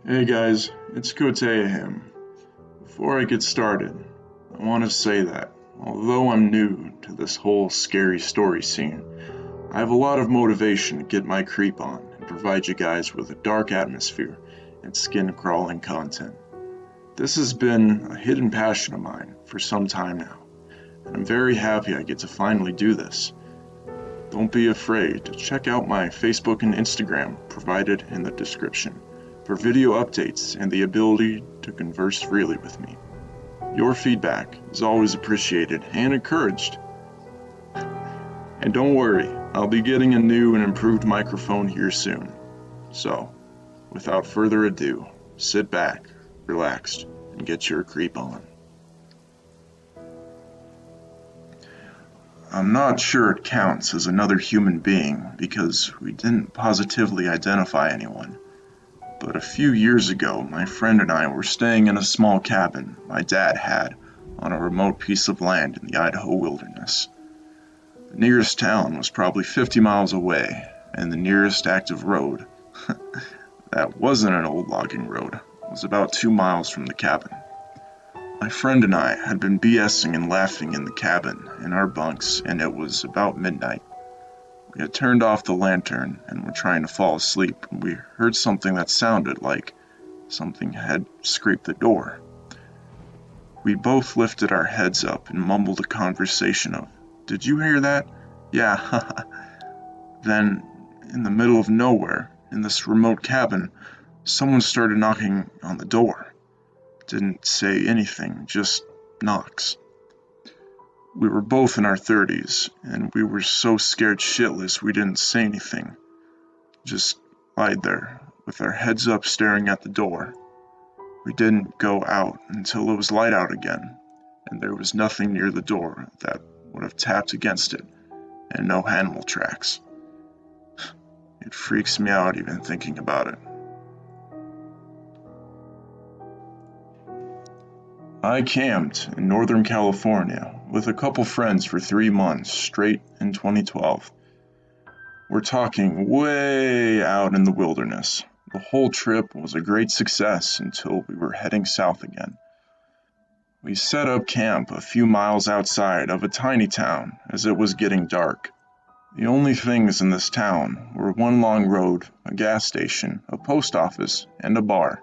Hey guys, it's Kotehim. Before I get started, I want to say that, although I'm new to this whole scary story scene, I have a lot of motivation to get my creep on and provide you guys with a dark atmosphere and skin crawling content. This has been a hidden passion of mine for some time now, and I'm very happy I get to finally do this. Don't be afraid to check out my Facebook and Instagram provided in the description for video updates and the ability to converse freely with me. Your feedback is always appreciated and encouraged. And don't worry, I'll be getting a new and improved microphone here soon. So, without further ado, sit back, relax, and get your creep on. I'm not sure it counts as another human being because we didn't positively identify anyone. But a few years ago, my friend and I were staying in a small cabin my dad had on a remote piece of land in the Idaho wilderness. The nearest town was probably 50 miles away, and the nearest active road, that wasn't an old logging road, was about 2 miles from the cabin. My friend and I had been BSing and laughing in the cabin in our bunks, and it was about midnight. We had turned off the lantern and were trying to fall asleep when we heard something that sounded like something had scraped the door. We both lifted our heads up and mumbled a conversation of, "Did you hear that?" "Yeah, haha." Then, in the middle of nowhere, in this remote cabin, someone started knocking on the door. Didn't say anything, just knocks. We were both in our 30s, and we were so scared shitless we didn't say anything. Just lied there, with our heads up staring at the door. We didn't go out until it was light out again, and there was nothing near the door that would have tapped against it, and no animal tracks. It freaks me out even thinking about it. I camped in Northern California with a couple friends for 3 months straight in 2012. We're talking way out in the wilderness. The whole trip was a great success until we were heading south again. We set up camp a few miles outside of a tiny town as it was getting dark. The only things in this town were one long road, a gas station, a post office, and a bar.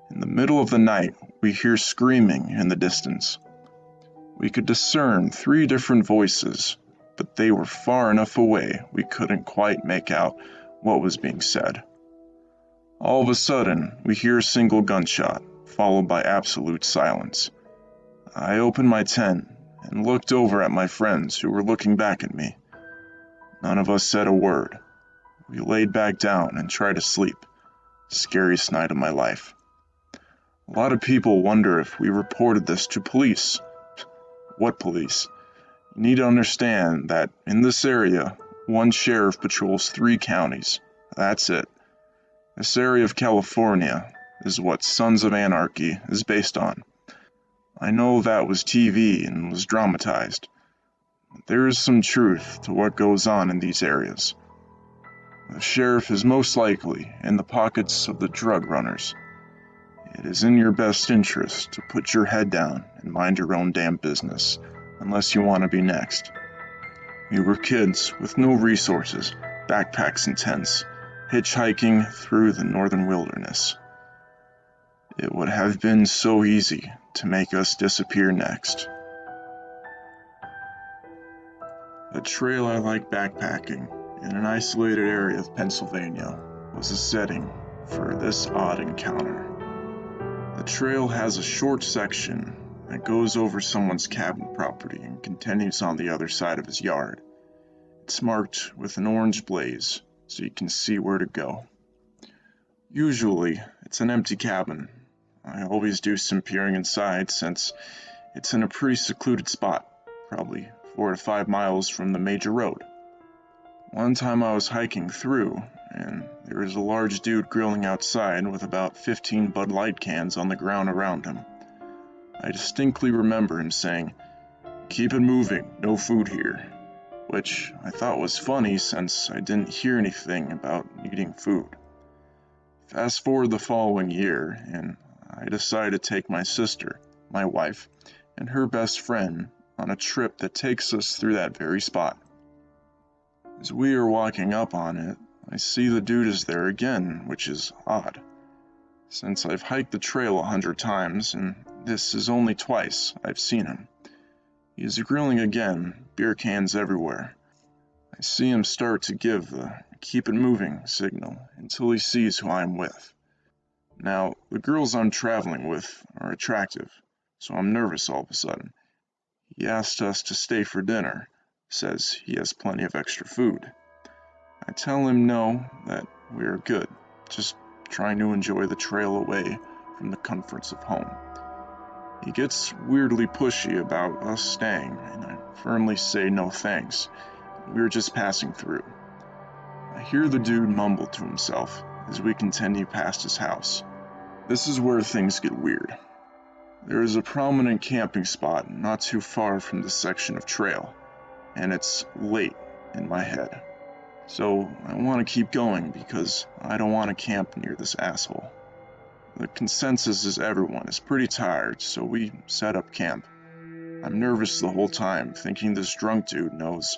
In the middle of the night, we hear screaming in the distance. We could discern 3 different voices, but they were far enough away we couldn't quite make out what was being said. All of a sudden, we hear a single gunshot, followed by absolute silence. I opened my tent and looked over at my friends who were looking back at me. None of us said a word. We laid back down and tried to sleep. Scariest night of my life. A lot of people wonder if we reported this to police. What police? You need to understand that in this area, one sheriff patrols 3 counties. That's it. This area of California is what Sons of Anarchy is based on. I know that was TV and was dramatized. But there is some truth to what goes on in these areas. The sheriff is most likely in the pockets of the drug runners. It is in your best interest to put your head down and mind your own damn business, unless you want to be next. We were kids with no resources, backpacks and tents, hitchhiking through the northern wilderness. It would have been so easy to make us disappear next. A trail I like backpacking in an isolated area of Pennsylvania was a setting for this odd encounter. The trail has a short section that goes over someone's cabin property and continues on the other side of his yard. It's marked with an orange blaze so you can see where to go. Usually, it's an empty cabin. I always do some peering inside since it's in a pretty secluded spot, probably 4 to 5 miles from the major road. One time I was hiking through, and there was a large dude grilling outside with about 15 Bud Light cans on the ground around him. I distinctly remember him saying, "Keep it moving, no food here," which I thought was funny since I didn't hear anything about needing food. Fast forward the following year, and I decide to take my sister, my wife, and her best friend on a trip that takes us through that very spot. As we are walking up on it, I see the dude is there again, which is odd, since I've hiked the trail 100 times, and this is only twice I've seen him. He is grilling again, beer cans everywhere. I see him start to give the keep it moving signal until he sees who I'm with. Now, the girls I'm traveling with are attractive, so I'm nervous all of a sudden. He asked us to stay for dinner, says he has plenty of extra food. I tell him no, that we are good, just trying to enjoy the trail away from the comforts of home. He gets weirdly pushy about us staying, and I firmly say no thanks. We're just passing through. I hear the dude mumble to himself as we continue past his house. This is where things get weird. There is a prominent camping spot not too far from this section of trail, and it's late in my head. So I want to keep going because I don't want to camp near this asshole. The consensus is everyone is pretty tired, so we set up camp. I'm nervous the whole time, thinking this drunk dude knows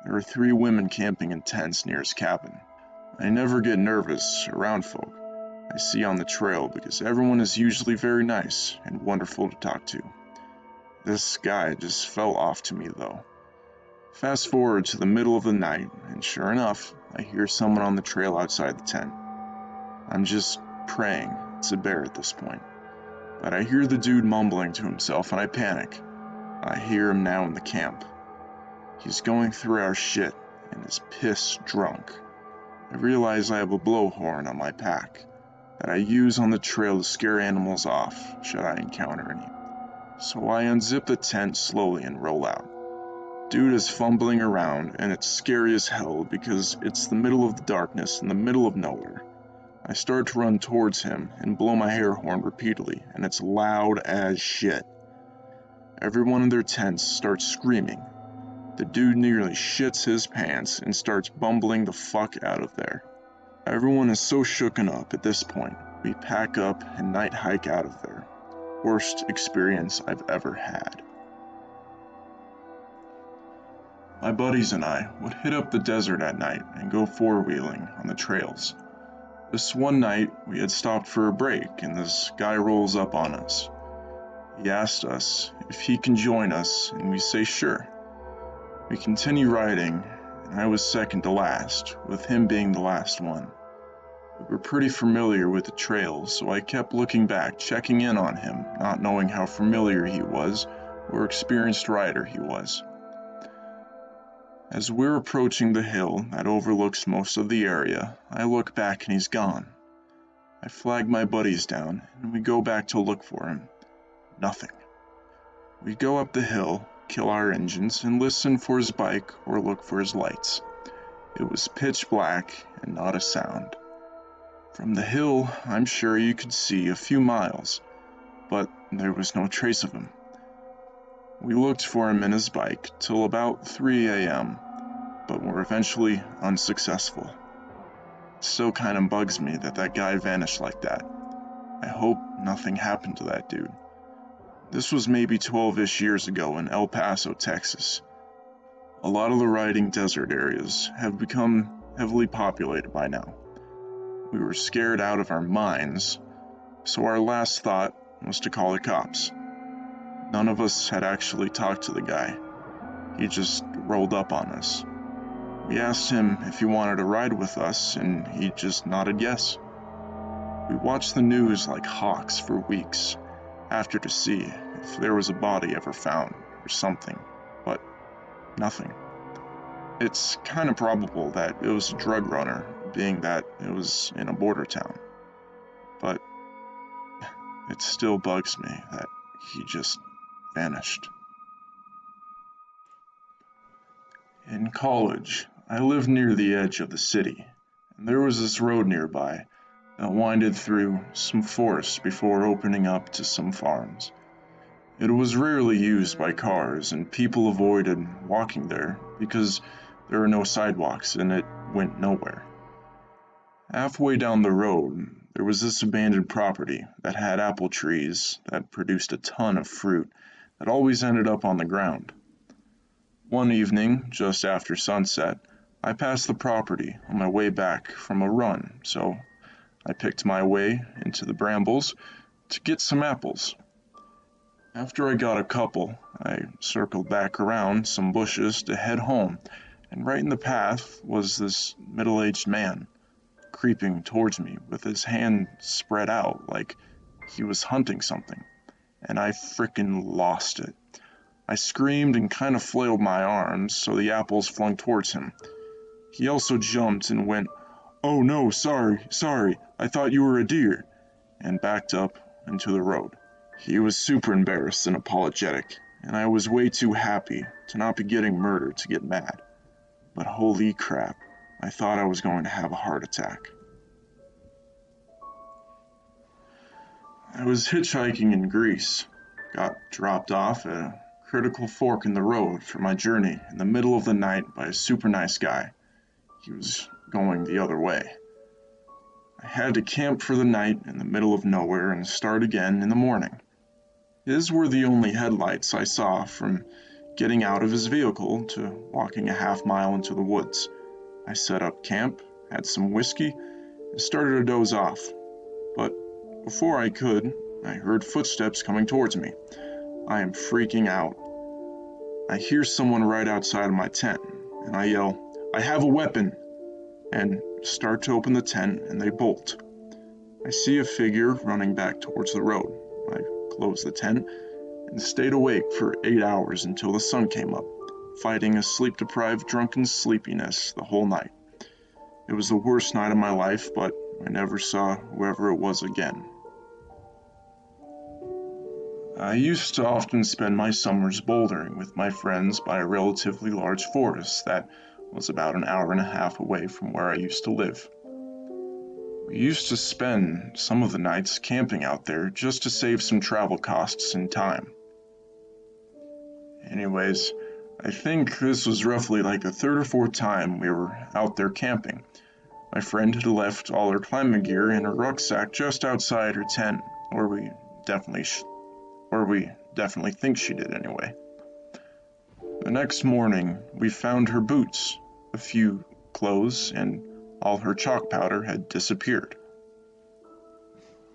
there are 3 women camping in tents near his cabin. I never get nervous around folk I see on the trail because everyone is usually very nice and wonderful to talk to. This guy just fell off to me though. Fast forward to the middle of the night, and sure enough, I hear someone on the trail outside the tent. I'm just praying it's a bear at this point. But I hear the dude mumbling to himself and I panic. I hear him now in the camp. He's going through our shit and is piss drunk. I realize I have a blowhorn on my pack that I use on the trail to scare animals off should I encounter any. So I unzip the tent slowly and roll out. Dude is fumbling around and it's scary as hell because it's the middle of the darkness in the middle of nowhere. I start to run towards him and blow my air horn repeatedly, and it's loud as shit. Everyone in their tents starts screaming. The dude nearly shits his pants and starts bumbling the fuck out of there. Everyone is so shooken up at this point, we pack up and night hike out of there. Worst experience I've ever had. My buddies and I would hit up the desert at night and go four-wheeling on the trails. This one night, we had stopped for a break, and this guy rolls up on us. He asked us if he can join us, and we say sure. We continue riding, and I was second to last, with him being the last one. We were pretty familiar with the trail, so I kept looking back, checking in on him, not knowing how familiar he was or experienced rider he was. As we're approaching the hill that overlooks most of the area, I look back and he's gone. I flag my buddies down, and we go back to look for him. Nothing. We go up the hill, kill our engines, and listen for his bike or look for his lights. It was pitch black and not a sound. From the hill, I'm sure you could see a few miles, but there was no trace of him. We looked for him in his bike till about 3 a.m., but were eventually unsuccessful. It still kind of bugs me that guy vanished like that. I hope nothing happened to that dude. This was maybe 12-ish years ago in El Paso, Texas. A lot of the riding desert areas have become heavily populated by now. We were scared out of our minds, so our last thought was to call the cops. None of us had actually talked to the guy. He just rolled up on us. We asked him if he wanted to ride with us, and he just nodded yes. We watched the news like hawks for weeks after to see if there was a body ever found or something, but nothing. It's kind of probable that it was a drug runner, being that it was in a border town. But it still bugs me that he just vanished. In college, I lived near the edge of the city, and there was this road nearby that winded through some forests before opening up to some farms. It was rarely used by cars, and people avoided walking there because there were no sidewalks and it went nowhere. Halfway down the road, there was this abandoned property that had apple trees that produced a ton of fruit that always ended up on the ground. One evening, just after sunset, I passed the property on my way back from a run, so I picked my way into the brambles to get some apples. After I got a couple, I circled back around some bushes to head home, and right in the path was this middle-aged man, creeping towards me with his hand spread out like he was hunting something, and I frickin' lost it. I screamed and kind of flailed my arms so the apples flung towards him. He also jumped and went, "Oh no, sorry, I thought you were a deer," and backed up into the road. He was super embarrassed and apologetic, and I was way too happy to not be getting murdered to get mad. But holy crap, I thought I was going to have a heart attack. I was hitchhiking in Greece, got dropped off at a critical fork in the road for my journey in the middle of the night by a super nice guy. He was going the other way. I had to camp for the night in the middle of nowhere and start again in the morning. His were the only headlights I saw from getting out of his vehicle to walking a half-mile into the woods. I set up camp, had some whiskey, and started to doze off. But before I could, I heard footsteps coming towards me. I am freaking out. I hear someone right outside of my tent, and I yell, "I have a weapon!" and start to open the tent, and they bolt. I see a figure running back towards the road. I closed the tent and stayed awake for 8 hours until the sun came up, fighting a sleep-deprived drunken sleepiness the whole night. It was the worst night of my life, but I never saw whoever it was again. I used to often spend my summers bouldering with my friends by a relatively large forest that was about an hour and a half away from where I used to live. We used to spend some of the nights camping out there just to save some travel costs and time. Anyways, I think this was roughly like the third or fourth time we were out there camping. My friend had left all her climbing gear in her rucksack just outside her tent, or we definitely think she did anyway. The next morning, we found her boots, a few clothes, and all her chalk powder had disappeared.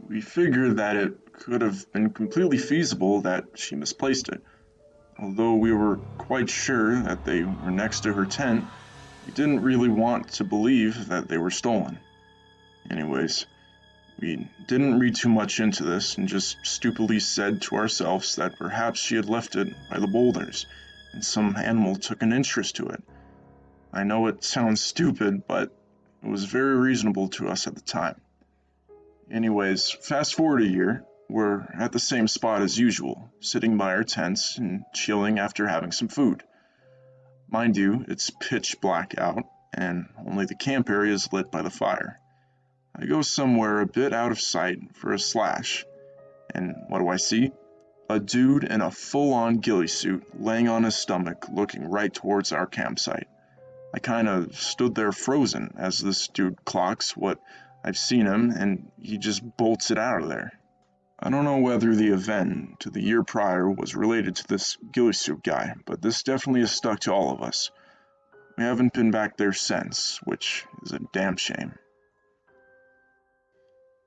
We figured that it could have been completely feasible that she misplaced it. Although we were quite sure that they were next to her tent, we didn't really want to believe that they were stolen. Anyways, we didn't read too much into this and just stupidly said to ourselves that perhaps she had left it by the boulders and some animal took an interest to it. I know it sounds stupid, but it was very reasonable to us at the time. Anyways, fast forward a year, we're at the same spot as usual, sitting by our tents and chilling after having some food. Mind you, it's pitch black out, and only the camp area is lit by the fire. I go somewhere a bit out of sight for a slash, and what do I see? A dude in a full-on ghillie suit laying on his stomach looking right towards our campsite. I kinda stood there frozen as this dude clocks what I've seen him, and he just bolts it out of there. I don't know whether the event to the year prior was related to this ghillie suit guy, but this definitely has stuck to all of us. We haven't been back there since, which is a damn shame.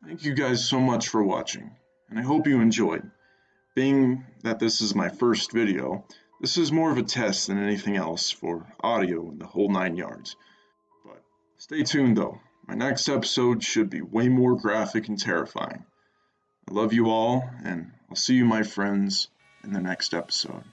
Thank you guys so much for watching, and I hope you enjoyed. Being that this is my first video, this is more of a test than anything else for audio and the whole 9 yards. But stay tuned though, my next episode should be way more graphic and terrifying. I love you all, and I'll see you, my friends, in the next episode.